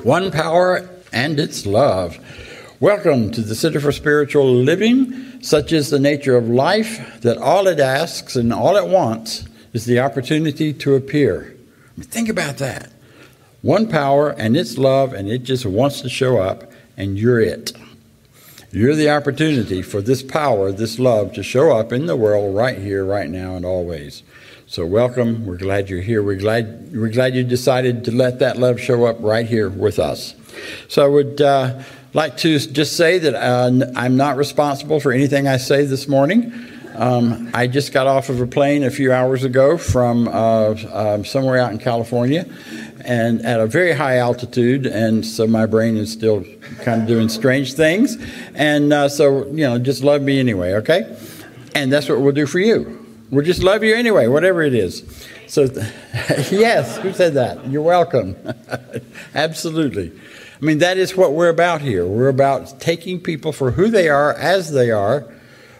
One power and its love. Welcome to the Center for Spiritual Living. Such is the nature of life that all it asks and all it wants is the opportunity to appear. Think about that. One power and its love, and it just wants to show up, and you're it. You're the opportunity for this power, this love, to show up in the world right here, right now, and always. So welcome. We're glad you're here. We're glad you decided to let that love show up right here with us. So I would like to just say that I'm not responsible for anything I say this morning. I just got off of a plane a few hours ago from somewhere out in California, and at a very high altitude, and so my brain is still kind of doing strange things. And so, just love me anyway, okay? And that's what we'll do for you. We'll just love you anyway, whatever it is. So, yes, who said that? You're welcome. Absolutely. I mean, that is what we're about here. We're about taking people for who they are, as they are,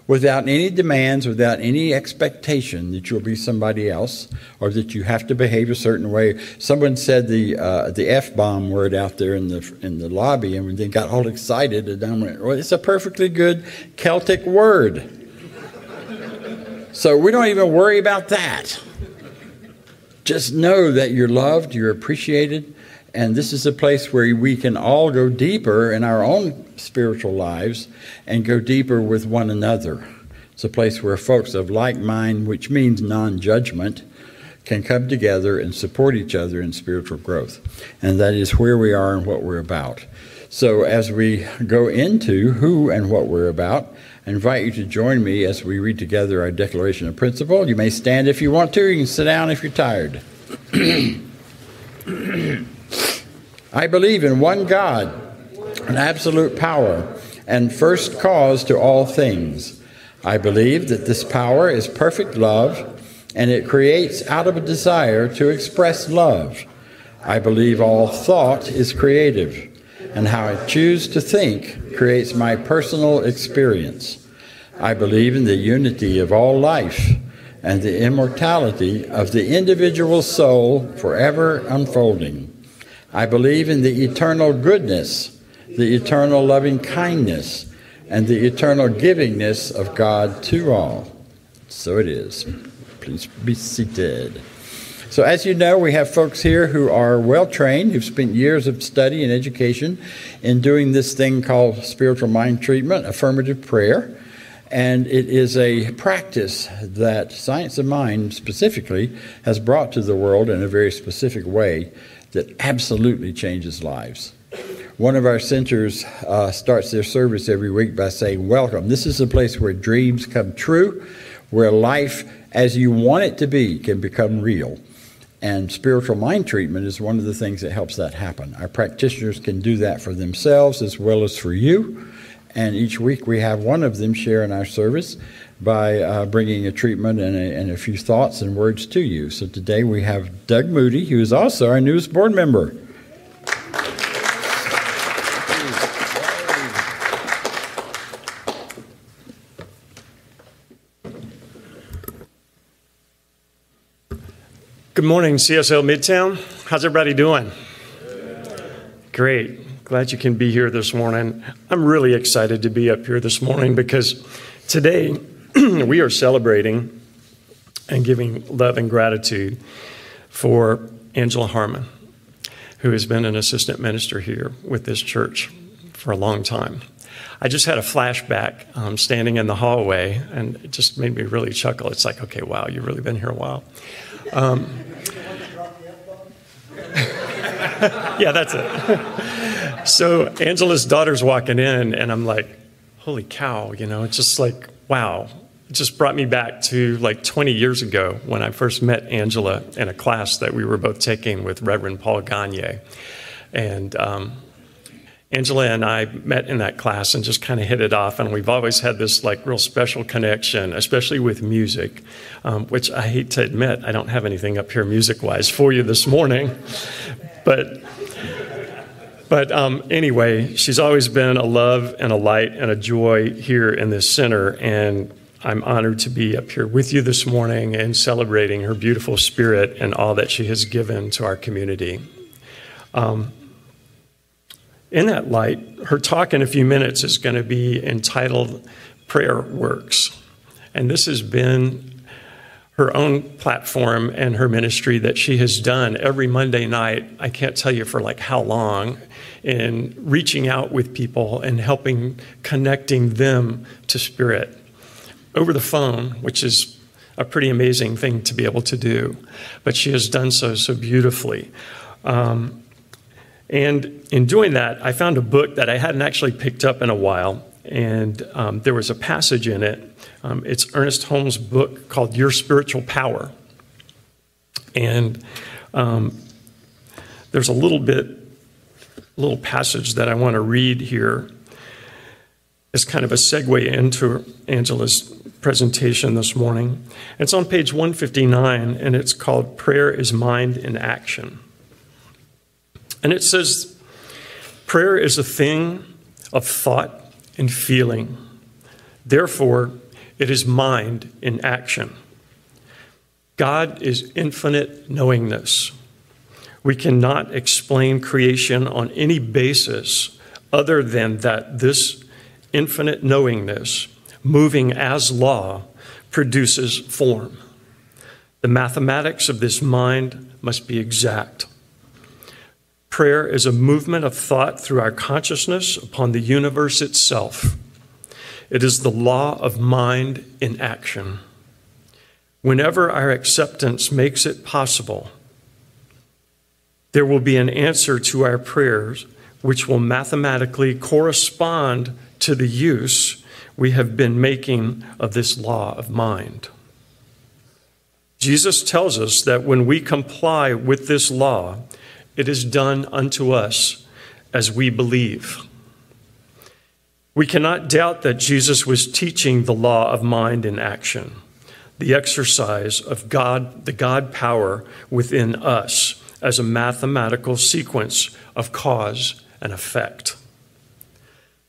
without any demands, without any expectation that you'll be somebody else or that you have to behave a certain way. Someone said the F-bomb word out there in the lobby, and they got all excited. And I went, well, it's a perfectly good Celtic word. So we don't even worry about that. Just know that you're loved, you're appreciated, and this is a place where we can all go deeper in our own spiritual lives and go deeper with one another. It's a place where folks of like mind, which means non-judgment, can come together and support each other in spiritual growth. And that is where we are and what we're about. So as we go into who and what we're about, I invite you to join me as we read together our Declaration of Principle. You may stand if you want to. You can sit down if you're tired. I believe in one God, an absolute power, and first cause to all things. I believe that this power is perfect love, and it creates out of a desire to express love. I believe all thought is creative, and how I choose to think creates my personal experience. I believe in the unity of all life and the immortality of the individual soul forever unfolding. I believe in the eternal goodness, the eternal loving kindness, and the eternal givingness of God to all. So it is. Please be seated. So as you know, we have folks here who are well-trained, who've spent years of study and education in doing this thing called spiritual mind treatment, affirmative prayer. And it is a practice that Science of Mind specifically has brought to the world in a very specific way that absolutely changes lives. One of our centers starts their service every week by saying, welcome. This is a place where dreams come true, where life as you want it to be can become real. And spiritual mind treatment is one of the things that helps that happen. Our practitioners can do that for themselves as well as for you. And each week we have one of them share in our service by bringing a treatment and a few thoughts and words to you. So today we have Doug Moody, who is also our newest board member. Good morning, CSL Midtown. How's everybody doing? Great. Glad you can be here this morning. I'm really excited to be up here this morning because today we are celebrating and giving love and gratitude for Hill-Harmon, who has been an assistant minister here with this church for a long time. I just had a flashback standing in the hallway, and it just made me really chuckle. It's like, okay, wow, you've really been here a while. Yeah, that's it. So Angela's daughter's walking in, and I'm like, holy cow, it's just like, wow. It just brought me back to like 20 years ago when I first met Angela in a class that we were both taking with Reverend Paul Gagne. And Angela and I met in that class and just kind of hit it off, and we've always had this like real special connection, especially with music, which I hate to admit, I don't have anything up here music-wise for you this morning. But anyway, she's always been a love and a light and a joy here in this center, and I'm honored to be up here with you this morning and celebrating her beautiful spirit and all that she has given to our community. in that light, her talk in a few minutes is going to be entitled Prayer Works. And this has been her own platform and her ministry that she has done every Monday night. I can't tell you for like how long, in reaching out with people and helping connecting them to Spirit over the phone, which is a pretty amazing thing to be able to do. But she has done so beautifully. And in doing that, I found a book that I hadn't actually picked up in a while. And there was a passage in it. It's Ernest Holmes' book called Your Spiritual Power. And there's a little passage that I want to read here as kind of a segue into Angela's presentation this morning. It's on page 159, and it's called Prayer is Mind in Action. And it says, prayer is a thing of thought and feeling. Therefore, it is mind in action. God is infinite knowingness. We cannot explain creation on any basis other than that this infinite knowingness, moving as law, produces form. The mathematics of this mind must be exact. Prayer is a movement of thought through our consciousness upon the universe itself. It is the law of mind in action. Whenever our acceptance makes it possible, there will be an answer to our prayers which will mathematically correspond to the use we have been making of this law of mind. Jesus tells us that when we comply with this law, it is done unto us as we believe. We cannot doubt that Jesus was teaching the law of mind in action, the exercise of God, the God power within us as a mathematical sequence of cause and effect.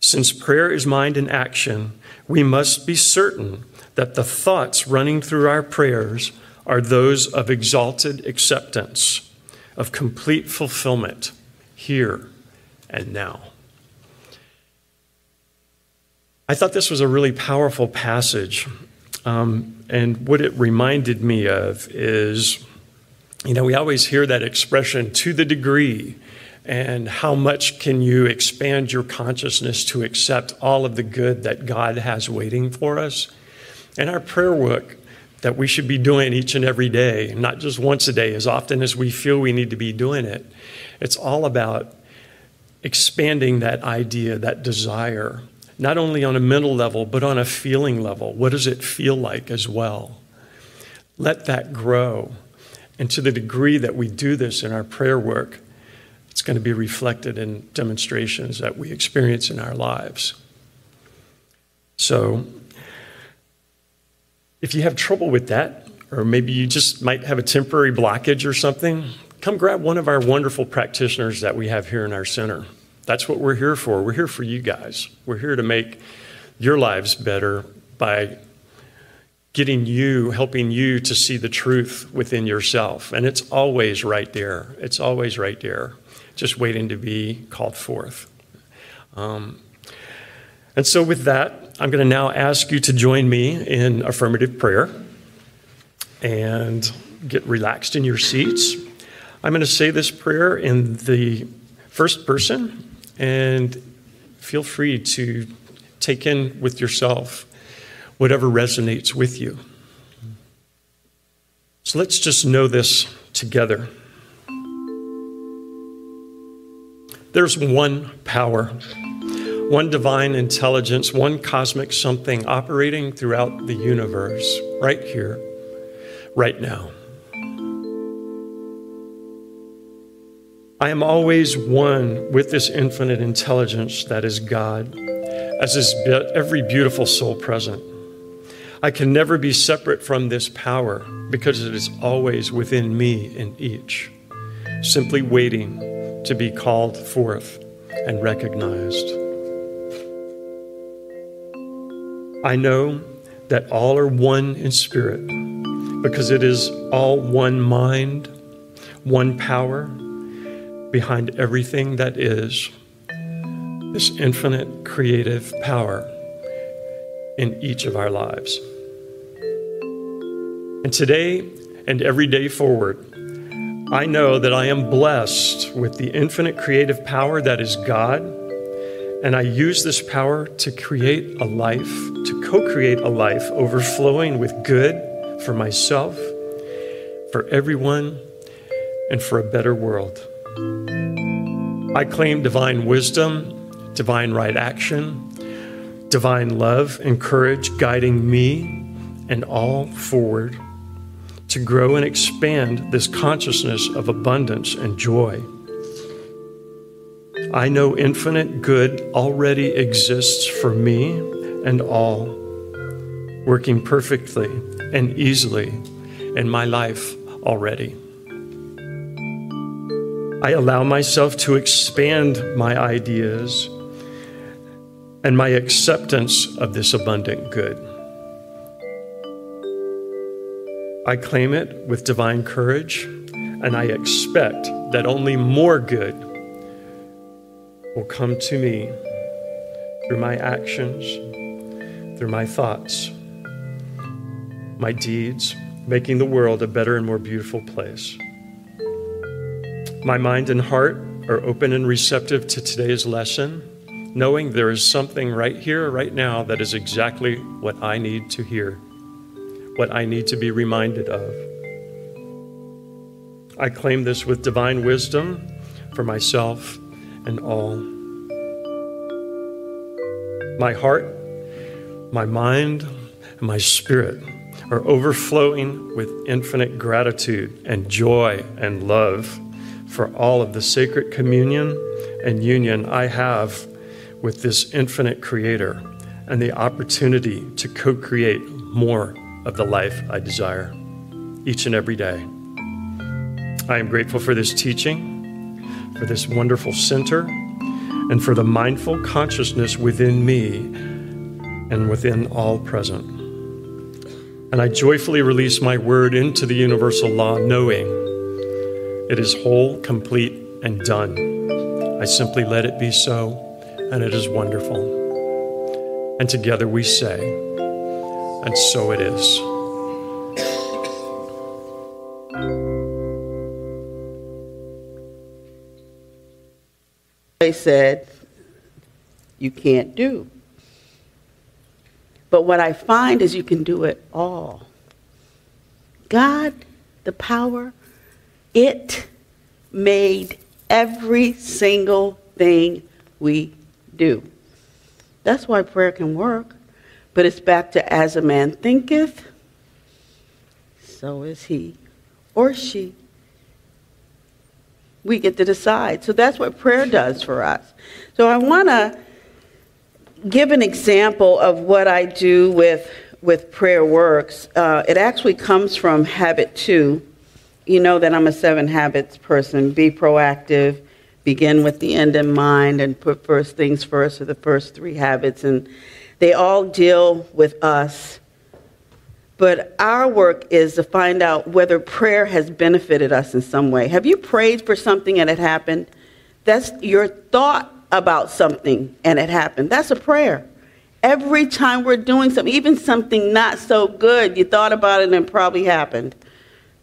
Since prayer is mind in action, we must be certain that the thoughts running through our prayers are those of exalted acceptance, of complete fulfillment here and now. I thought this was a really powerful passage. And what it reminded me of is, we always hear that expression, to the degree, and how much can you expand your consciousness to accept all of the good that God has waiting for us? And our prayer work that we should be doing each and every day, not just once a day, as often as we feel we need to be doing it. It's all about expanding that idea, that desire, not only on a mental level, but on a feeling level. What does it feel like as well? Let that grow. And to the degree that we do this in our prayer work, it's going to be reflected in demonstrations that we experience in our lives. So, if you have trouble with that, or maybe you just might have a temporary blockage or something, come grab one of our wonderful practitioners that we have here in our center. That's what we're here for. We're here for you guys. We're here to make your lives better by helping you to see the truth within yourself. And it's always right there. It's always right there, just waiting to be called forth. And so with that, I'm going to now ask you to join me in affirmative prayer and get relaxed in your seats. I'm going to say this prayer in the first person, and feel free to take in with yourself whatever resonates with you. So let's just know this together. There's one power, one divine intelligence, one cosmic something operating throughout the universe, right here, right now. I am always one with this infinite intelligence that is God, as is every beautiful soul present. I can never be separate from this power because it is always within me and each, simply waiting to be called forth and recognized. I know that all are one in spirit because it is all one mind, one power behind everything that is, this infinite creative power in each of our lives. And today and every day forward, I know that I am blessed with the infinite creative power that is God, and I use this power to create a life, to co-create a life overflowing with good for myself, for everyone, and for a better world. I claim divine wisdom, divine right action, divine love and courage guiding me and all forward to grow and expand this consciousness of abundance and joy. I know infinite good already exists for me and all, working perfectly and easily in my life already. I allow myself to expand my ideas and my acceptance of this abundant good. I claim it with divine courage, and I expect that only more good will come to me through my actions, through my thoughts, my deeds, making the world a better and more beautiful place. My mind and heart are open and receptive to today's lesson, knowing there is something right here, right now, that is exactly what I need to hear, what I need to be reminded of. I claim this with divine wisdom for myself and all. My heart, my mind, and my spirit are overflowing with infinite gratitude and joy and love for all of the sacred communion and union I have with this infinite Creator and the opportunity to co-create more of the life I desire each and every day. I am grateful for this teaching, for this wonderful center, and for the mindful consciousness within me and within all present. And I joyfully release my word into the universal law, knowing it is whole, complete, and done. I simply let it be so, and it is wonderful. And together we say, and so it is. They said, you can't do. But what I find is you can do it all. God, the power, it made every single thing we do. That's why prayer can work. But it's back to as a man thinketh, so is he or she. We get to decide. So that's what prayer does for us. So I want to give an example of what I do with prayer works. It actually comes from habit 2. You know that I'm a 7 habits person. Be proactive, begin with the end in mind, and put first things first are the first 3 habits. And they all deal with us. But our work is to find out whether prayer has benefited us in some way. Have you prayed for something and it happened? That's your thought about something and it happened. That's a prayer. Every time we're doing something, even something not so good, you thought about it and it probably happened,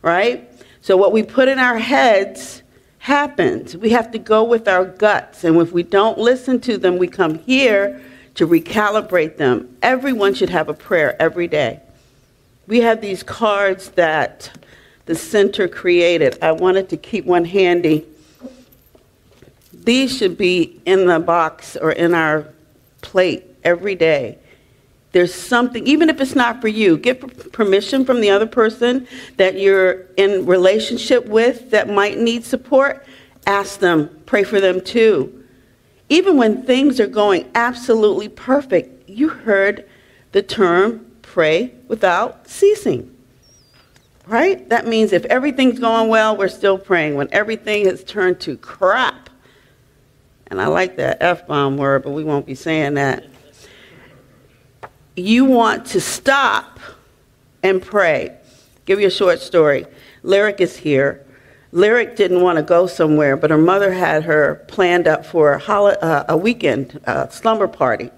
right? So what we put in our heads happens. We have to go with our guts. And if we don't listen to them, we come here to recalibrate them. Everyone should have a prayer every day. We have these cards that the center created. I wanted to keep one handy. These should be in the box or in our plate every day. There's something, even if it's not for you, get permission from the other person that you're in relationship with that might need support. Ask them, pray for them too. Even when things are going absolutely perfect, you heard the term pray without ceasing, right? That means if everything's going well, we're still praying. When everything has turned to crap, and I like that F-bomb word, but we won't be saying that, you want to stop and pray. Give you a short story. Lyric is here. Lyric didn't want to go somewhere, but her mother had her planned up for a weekend slumber party.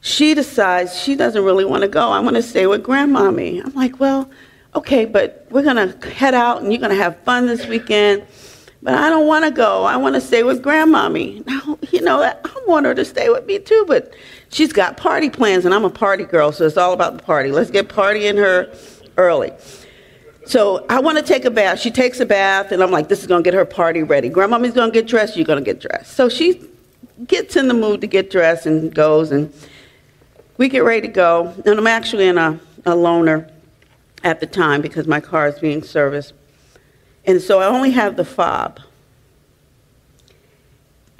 She decides she doesn't really want to go. I want to stay with Grandmommy. I'm like, well, okay, but we're going to head out and you're going to have fun this weekend. But I don't want to go. I want to stay with Grandmommy. Now, you know, I want her to stay with me too, but she's got party plans, and I'm a party girl, so it's all about the party. Let's get partying her early. So I want to take a bath. She takes a bath, and I'm like, this is going to get her party ready. Grandmommy's going to get dressed. You're going to get dressed. So she gets in the mood to get dressed and goes, and we get ready to go. And I'm actually in a loaner at the time because my car is being serviced. And so I only have the fob.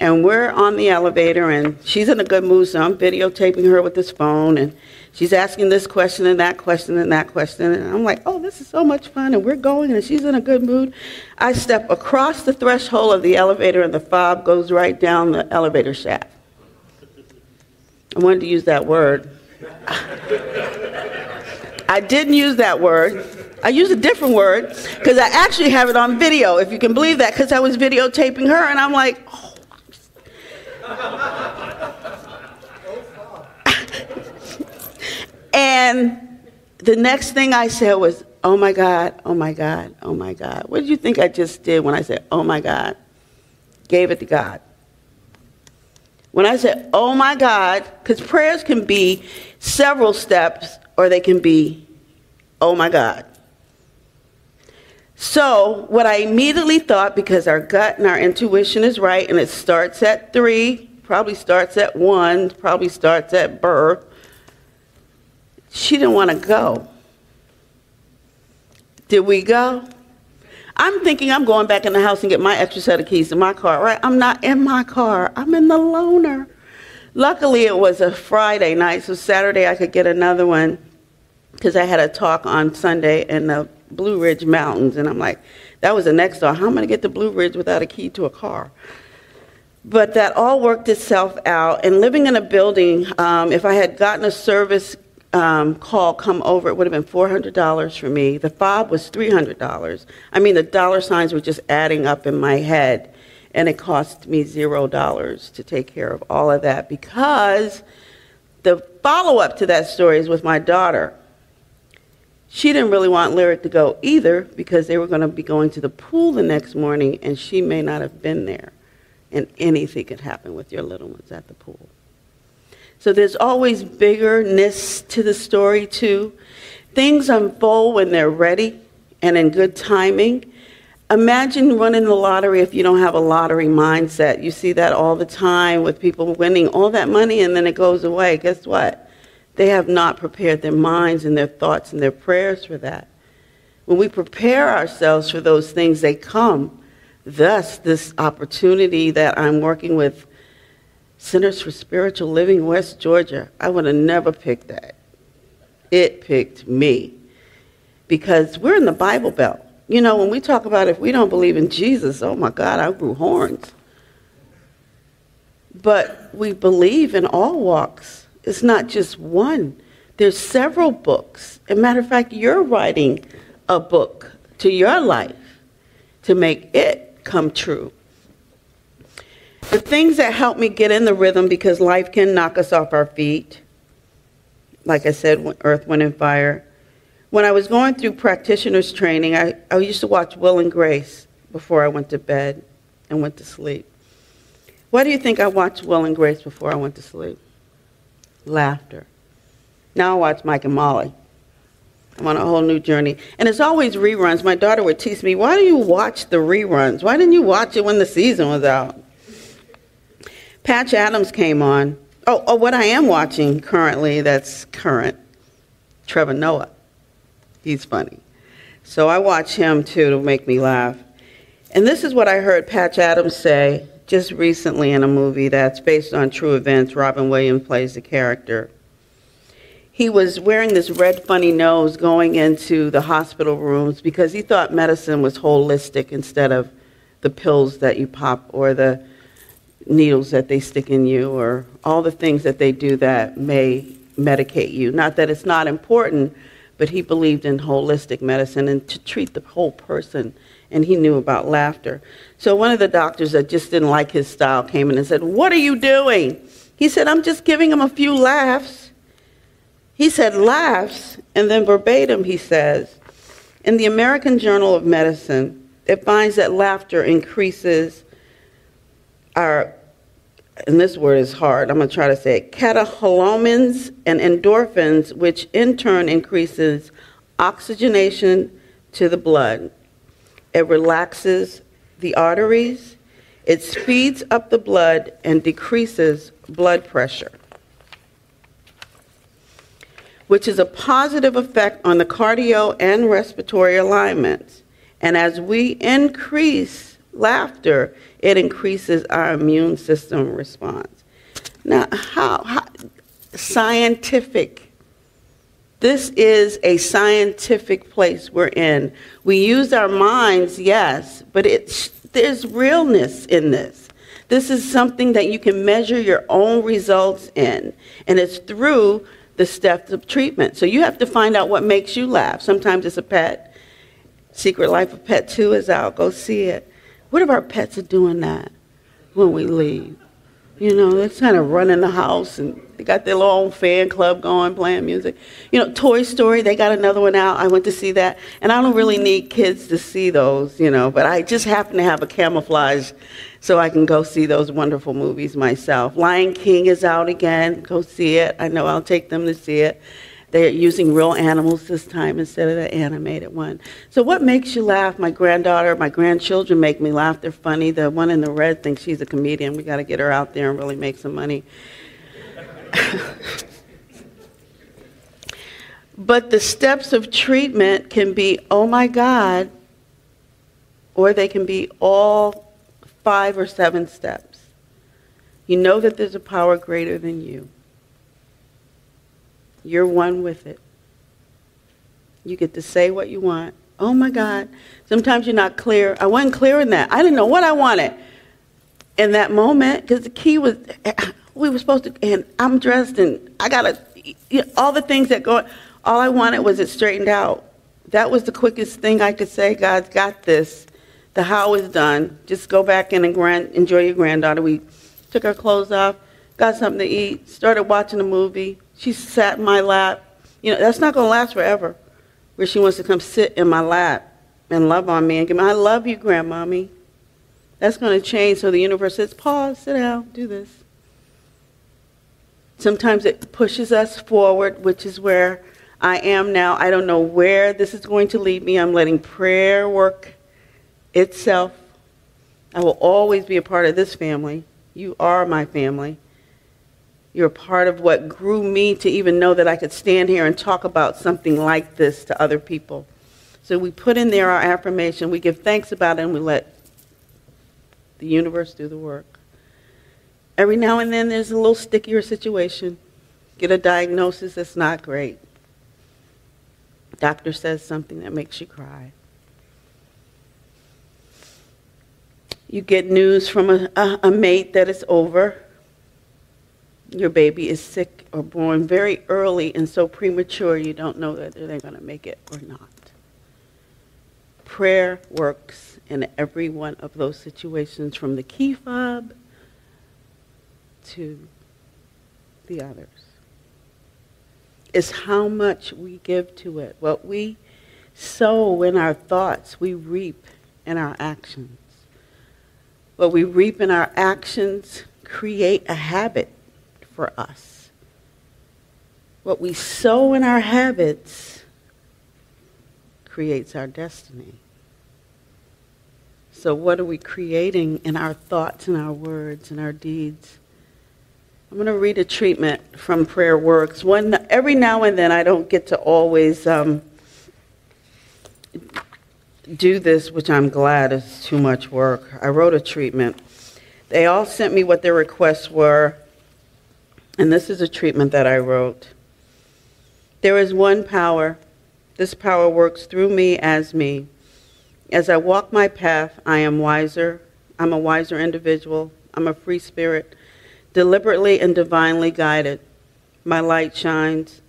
And we're on the elevator, and she's in a good mood, so I'm videotaping her with this phone, and she's asking this question and that question and that question. And I'm like, oh, this is so much fun, and we're going, and she's in a good mood. I step across the threshold of the elevator, and the fob goes right down the elevator shaft. I wanted to use that word. I didn't use that word. I used a different word because I actually have it on video, if you can believe that, because I was videotaping her, and I'm like, oh. And the next thing I said was, oh my God, oh my God, oh my God. What did you think I just did when I said, oh my God? Gave it to God. When I said, oh my God, because prayers can be several steps, or they can be, oh my God. So what I immediately thought, because our gut and our intuition is right, and it starts at 3, probably starts at 1, probably starts at birth, she didn't want to go. Did we go? I'm thinking I'm going back in the house and get my extra set of keys to my car, right? I'm not in my car. I'm in the loaner. Luckily, it was a Friday night, so Saturday I could get another one because I had a talk on Sunday in the Blue Ridge Mountains, and I'm like, that was the next door. How am I going to get to Blue Ridge without a key to a car? But that all worked itself out. And living in a building, if I had gotten a service call come over, it would have been $400 for me. The fob was $300. I mean, the dollar signs were just adding up in my head, and it cost me $0 to take care of all of that, because the follow-up to that story is with my daughter. She didn't really want Lyric to go either, because they were going to be going to the pool the next morning, and she may not have been there. And anything could happen with your little ones at the pool. So there's always biggerness to the story, too. Things unfold when they're ready and in good timing. Imagine winning the lottery if you don't have a lottery mindset. You see that all the time with people winning all that money, and then it goes away. Guess what? They have not prepared their minds and their thoughts and their prayers for that. When we prepare ourselves for those things, they come. Thus, this opportunity that I'm working with Centers for Spiritual Living, West Georgia, I would have never picked that. It picked me. Because we're in the Bible Belt. You know, when we talk about if we don't believe in Jesus, oh my God, I grew horns. But we believe in all walks. It's not just one. There's several books. As a matter of fact, you're writing a book to your life to make it come true. The things that help me get in the rhythm, because life can knock us off our feet, like I said, earth, wind, and fire. When I was going through practitioner's training, I used to watch Will and Grace before I went to bed and went to sleep. Why do you think I watched Will and Grace before I went to sleep? Laughter. Now I watch Mike and Molly. I'm on a whole new journey. And it's always reruns. My daughter would tease me, why do you watch the reruns? Why didn't you watch it when the season was out? Patch Adams came on. Oh, what I am watching currently, that's current, Trevor Noah. He's funny. So I watch him, too, to make me laugh. And this is what I heard Patch Adams say just recently in a movie that's based on true events. Robin Williams plays the character. He was wearing this red funny nose going into the hospital rooms because he thought medicine was holistic instead of the pills that you pop or the needles that they stick in you or all the things that they do that may medicate you. Not that it's not important, but he believed in holistic medicine and to treat the whole person and he knew about laughter. So one of the doctors that just didn't like his style came in and said, "What are you doing?" He said, "I'm just giving him a few laughs." He said, "Laughs?" And then verbatim he says, "In the American Journal of Medicine, it finds that laughter increases our," and this word is hard, I'm going to try to say it, catecholamines and endorphins, which in turn increases oxygenation to the blood. It relaxes the arteries, it speeds up the blood and decreases blood pressure, which is a positive effect on the cardio and respiratory alignments. And as we increase laughter, it increases our immune system response. Now, how scientific. This is a scientific place we're in. We use our minds, yes, but there's realness in this. This is something that you can measure your own results in, and it's through the steps of treatment. So you have to find out what makes you laugh. Sometimes it's a pet. Secret Life of Pet 2 is out. Go see it. What if our pets are doing that when we leave? You know, they're kind of running the house, and they got their little own fan club going, playing music. You know, Toy Story, they got another one out. I went to see that. And I don't really need kids to see those, you know, but I just happen to have a camouflage so I can go see those wonderful movies myself. Lion King is out again. Go see it. I know I'll take them to see it. They're using real animals this time instead of the animated one. So what makes you laugh? My granddaughter, my grandchildren make me laugh. They're funny. The one in the red thinks she's a comedian. We got to get her out there and really make some money. But the steps of treatment can be, oh my God, or they can be all 5 or 7 steps. You know that there's a power greater than you. You're one with it. You get to say what you want. Oh my God. Sometimes you're not clear. I wasn't clear in that. I didn't know what I wanted in that moment, because the key was, we were supposed to, and I'm dressed and I got all the things that go, all I wanted was it straightened out. That was the quickest thing I could say. God's got this. The how is done. Just go back in and enjoy your granddaughter. We took our clothes off, got something to eat, started watching a movie. She sat in my lap. You know, that's not going to last forever, where she wants to come sit in my lap and love on me and give me, I love you, Grandmommy. That's going to change. So the universe says, pause, sit down, do this. Sometimes it pushes us forward, which is where I am now. I don't know where this is going to lead me. I'm letting prayer work itself. I will always be a part of this family. You are my family. You're a part of what grew me to even know that I could stand here and talk about something like this to other people. So we put in there our affirmation, we give thanks about it, and we let the universe do the work. Every now and then there's a little stickier situation. Get a diagnosis that's not great. Doctor says something that makes you cry. You get news from a mate that it's over. Your baby is sick or born very early and so premature you don't know that they're going to make it or not. Prayer works in every one of those situations, from the key fob to the others. It's how much we give to it. What we sow in our thoughts, we reap in our actions. What we reap in our actions create a habit for us. What we sow in our habits creates our destiny. So what are we creating in our thoughts and our words and our deeds? I'm going to read a treatment from Prayer Works. Every now and then I don't get to always do this, which I'm glad is too much work. I wrote a treatment. They all sent me what their requests were. And this is a treatment that I wrote. There is one power. This power works through me. As I walk my path, I am wiser. I'm a wiser individual. I'm a free spirit, deliberately and divinely guided. My light shines.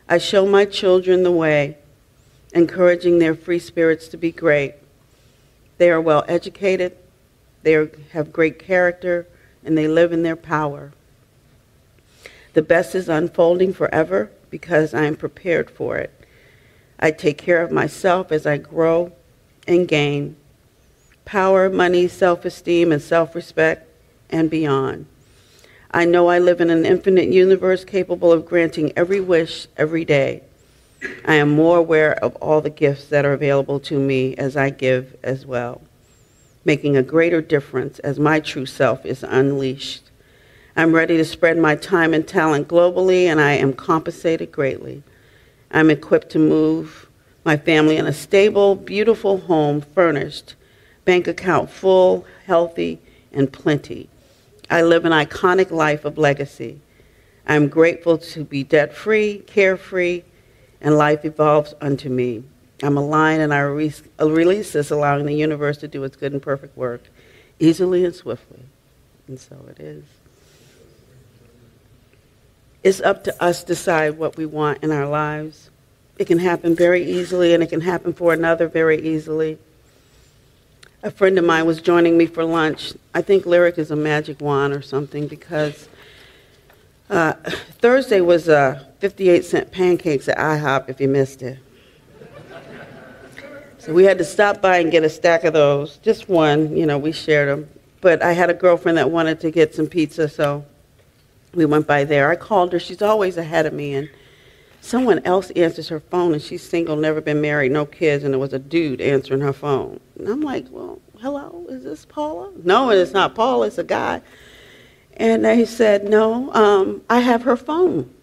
I show my children the way, encouraging their free spirits to be great. They are well educated, have great character, and they live in their power. The best is unfolding forever because I am prepared for it. I take care of myself as I grow and gain power, money, self-esteem, and self-respect, and beyond. I know I live in an infinite universe capable of granting every wish every day. I am more aware of all the gifts that are available to me as I give as well, making a greater difference as my true self is unleashed. I'm ready to spread my time and talent globally, and I am compensated greatly. I'm equipped to move my family in a stable, beautiful home, furnished, bank account full, healthy, and plenty. I live an iconic life of legacy. I'm grateful to be debt-free, carefree, and life evolves unto me. I'm aligned, and I release this, allowing the universe to do its good and perfect work easily and swiftly. And so it is. It's up to us to decide what we want in our lives. It can happen very easily, and it can happen for another very easily. A friend of mine was joining me for lunch. I think Lyric is a magic wand or something, because Thursday was 58-cent pancakes at IHOP, if you missed it. So we had to stop by and get a stack of those. Just one, we shared them. But I had a girlfriend that wanted to get some pizza, so we went by there. I called her. She's always ahead of me, and someone else answers her phone, and she's single, never been married, no kids, and it was a dude answering her phone. And I'm like, well, hello, is this Paula? No, it's not Paula, it's a guy. And he said, no, I have her phone.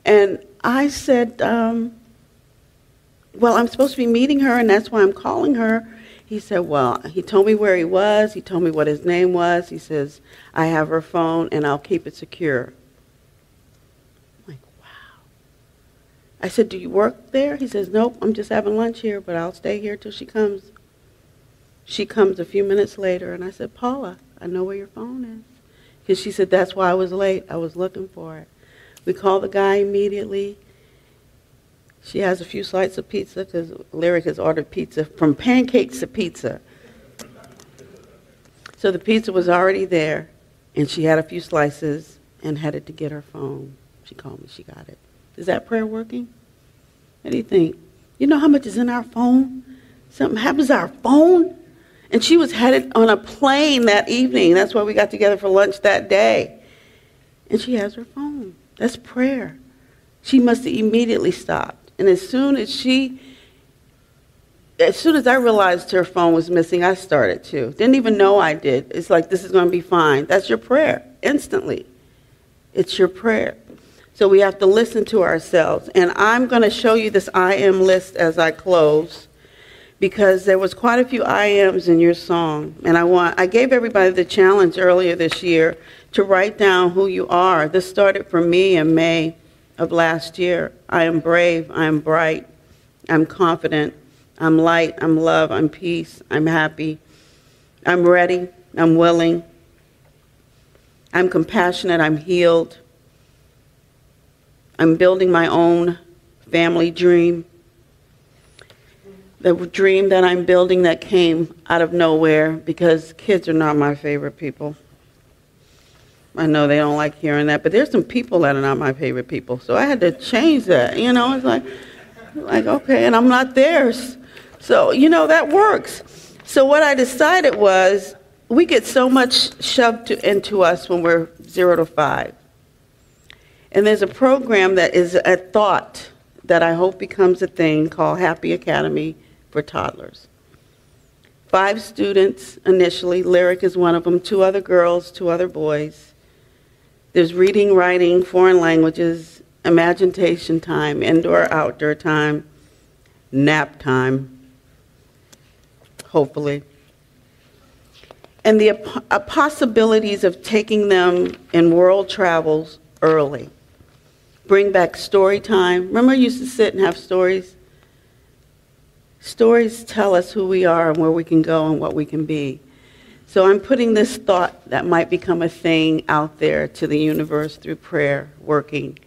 And I said, well, I'm supposed to be meeting her, and that's why I'm calling her. He said, well, he told me where he was. He told me what his name was. He says, I have her phone, and I'll keep it secure. I'm like, wow. I said, do you work there? He says, nope, I'm just having lunch here, but I'll stay here till she comes. She comes a few minutes later, and I said, Paula, I know where your phone is. Because she said, that's why I was late. I was looking for it. We called the guy immediately. She has a few slices of pizza because Lyric has ordered pizza, from pancakes to pizza. So the pizza was already there, and she had a few slices and headed to get her phone. She called me, she got it. Is that prayer working? What do you think? You know how much is in our phone? Something happens to our phone? And she was headed on a plane that evening. That's why we got together for lunch that day. And she has her phone. That's prayer. She must have immediately stopped. And as soon as I realized her phone was missing, I started too. Didn't even know I did. It's like, this is going to be fine. That's your prayer, instantly. It's your prayer. So we have to listen to ourselves. And I'm going to show you this I am list as I close, because there was quite a few I ams in your song. And I gave everybody the challenge earlier this year to write down who you are. This started for me in May of last year. I am brave, I am bright, I'm confident, I'm light, I'm love, I'm peace, I'm happy, I'm ready, I'm willing, I'm compassionate, I'm healed, I'm building my own family dream. The dream that I'm building that came out of nowhere, because kids are not my favorite people. I know they don't like hearing that, but there's some people that are not my favorite people. So I had to change that, It's like, okay, and I'm not theirs. So, that works. So what I decided was, we get so much shoved into us when we're 0 to 5. And there's a program that is a thought that I hope becomes a thing called Happy Academy for toddlers. 5 students initially. Lyric is one of them. 2 other girls, 2 other boys. There's reading, writing, foreign languages, imagination time, indoor, outdoor time, nap time, hopefully. And the possibilities of taking them in world travels early. Bring back story time. Remember I used to sit and have stories? Stories tell us who we are and where we can go and what we can be. So I'm putting this thought that might become a thing out there to the universe through prayer, working,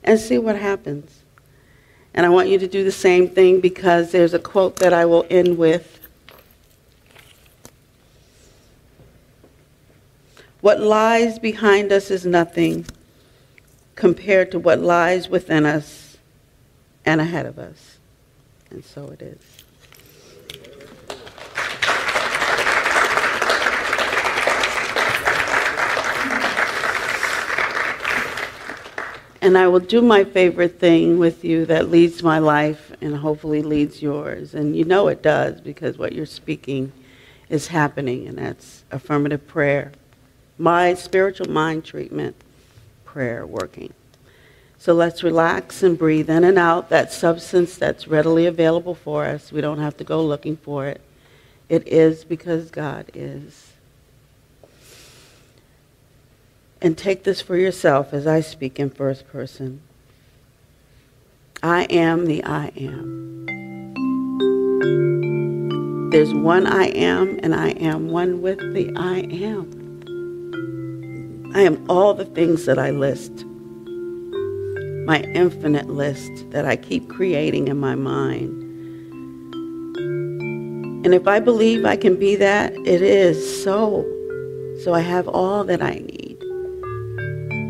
and see what happens. And I want you to do the same thing, because there's a quote that I will end with. What lies behind us is nothing compared to what lies within us and ahead of us. And so it is. And I will do my favorite thing with you that leads my life and hopefully leads yours. And you know it does, because what you're speaking is happening, and that's affirmative prayer. My spiritual mind treatment, prayer working. So let's relax and breathe in and out that substance that's readily available for us. We don't have to go looking for it. It is because God is. And take this for yourself as I speak in first person. I am the I am. There's one I am, and I am one with the I am. I am all the things that I list. My infinite list that I keep creating in my mind. And if I believe I can be that, it is so. So I have all that I need.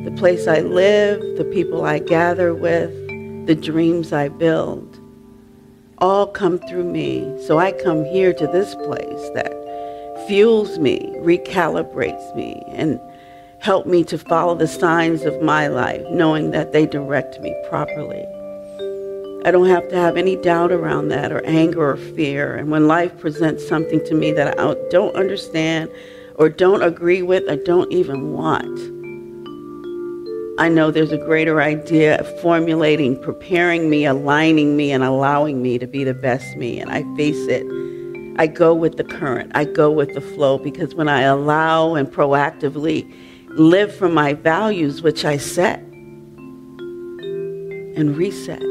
The place I live, the people I gather with, the dreams I build, all come through me. So I come here to this place that fuels me, recalibrates me, and help me to follow the signs of my life, knowing that they direct me properly. I don't have to have any doubt around that, or anger or fear. And when life presents something to me that I don't understand or don't agree with or don't even want, I know there's a greater idea of formulating, preparing me, aligning me, and allowing me to be the best me. And I face it. I go with the current. I go with the flow, because when I allow and proactively live from my values, which I set and reset,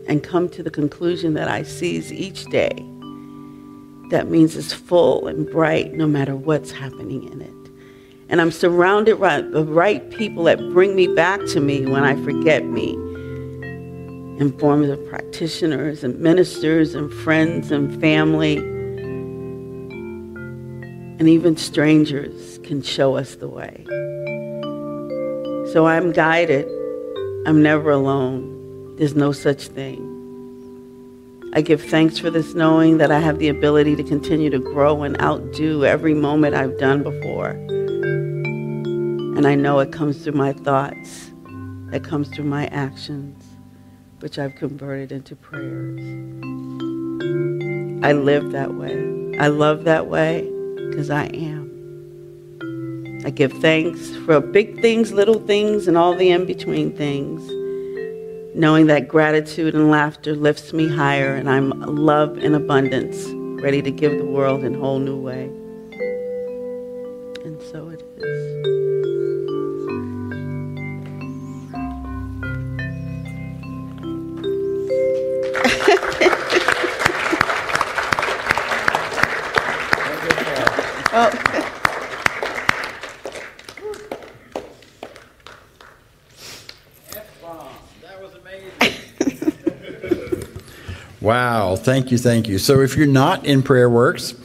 and come to the conclusion that I seize each day, that means it's full and bright no matter what's happening in it. And I'm surrounded by the right people that bring me back to me when I forget me, in forms of practitioners and ministers and friends and family. And even strangers can show us the way. So I'm guided. I'm never alone. There's no such thing. I give thanks for this knowing that I have the ability to continue to grow and outdo every moment I've done before. And I know it comes through my thoughts, it comes through my actions, which I've converted into prayers. I live that way. I love that way because I am. I give thanks for big things, little things, and all the in-between things, knowing that gratitude and laughter lifts me higher, and I'm love in abundance, ready to give the world in a whole new way. And so it is. Oh. That was amazing. Wow, thank you, thank you. So if you're not in Prayer Works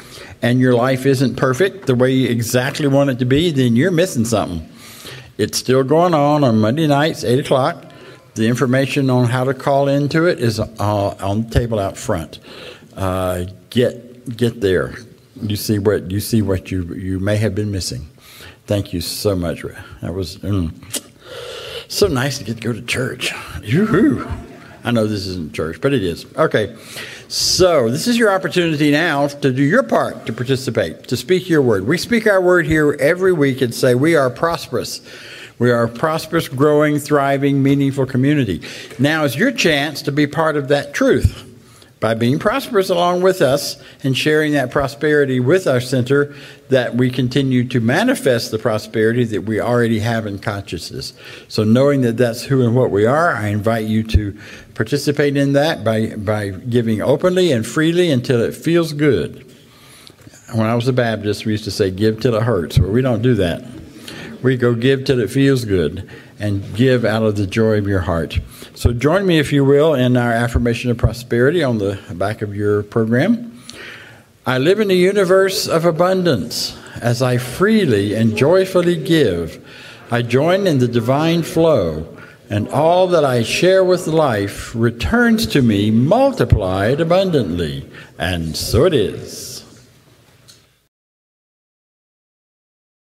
and your life isn't perfect the way you exactly want it to be, then you're missing something. It's still going on Monday nights, 8 o'clock. The information on how to call into it is on the table out front. Get there. You see what you may have been missing. Thank you so much. That was so nice to get to go to church. Yoo-hoo. I know this isn't church, but it is. Okay, so this is your opportunity now to do your part, to participate, to speak your word. We speak our word here every week and say we are prosperous. We are a prosperous, growing, thriving, meaningful community. Now is your chance to be part of that truth by being prosperous along with us and sharing that prosperity with our center, that we continue to manifest the prosperity that we already have in consciousness. So knowing that that's who and what we are, I invite you to participate in that by giving openly and freely until it feels good. When I was a Baptist, we used to say, give till it hurts. Well, we don't do that. We go give till it feels good and give out of the joy of your heart. So join me, if you will, in our affirmation of prosperity on the back of your program. I live in a universe of abundance. As I freely and joyfully give, I join in the divine flow, and all that I share with life returns to me multiplied abundantly. And so it is.